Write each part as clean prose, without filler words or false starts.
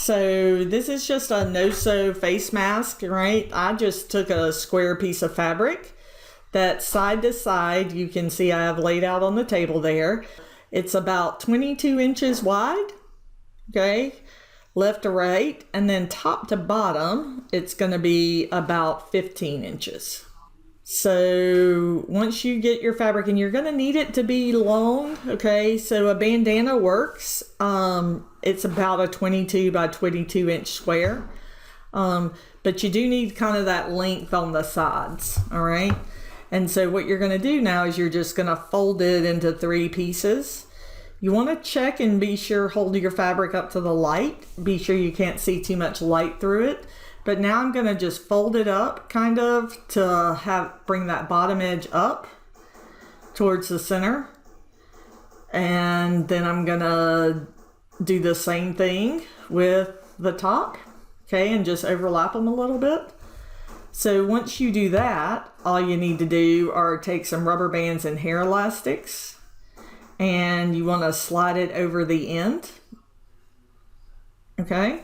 So this is just a no-sew face mask, right? I just took a square piece of fabric that side to side, you can see I have laid out on the table there. It's about 22 inches wide, okay, left to right, and then top to bottom, it's gonna be about 15 inches. So once you get your fabric, and you're gonna need it to be long, okay, so a bandana works. It's about a 22 by 22 inch square, but you do need kind of that length on the sides, all right? And so what you're gonna do now is you're just gonna fold it into 3 pieces. You wanna check and be sure, hold your fabric up to the light, be sure you can't see too much light through it. But now I'm gonna just fold it up kind of to bring that bottom edge up towards the center. And then I'm gonna do the same thing with the top, okay, and just overlap them a little bit. So once you do that, all you need to do are take some rubber bands and hair elastics, and you wanna slide it over the end, okay?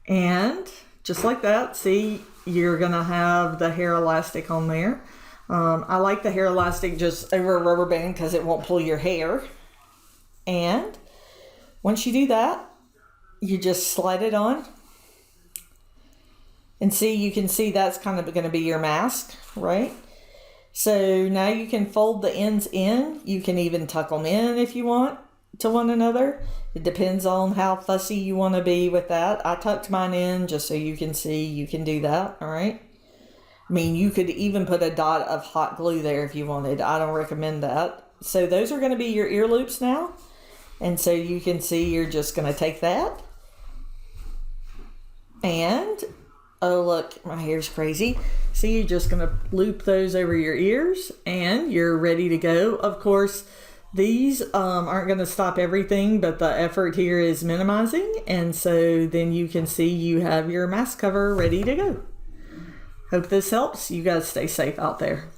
And just like that, see, you're gonna have the hair elastic on there. I like the hair elastic just over a rubber band because it won't pull your hair. And once you do that, you just slide it on. And see, you can see that's kind of gonna be your mask, right? So now you can fold the ends in. You can even tuck them in if you want to one another. It depends on how fussy you want to be with that. I tucked mine in just so you can see you can do that, all right? I mean, you could even put a dot of hot glue there if you wanted. I don't recommend that. So those are going to be your ear loops now. And so you can see you're just going to take that. And, oh look, my hair's crazy. See, you're just going to loop those over your ears and you're ready to go. Of course, these aren't going to stop everything, but the effort here is minimizing. And so then you can see you have your mask cover ready to go. Hope this helps. You guys stay safe out there.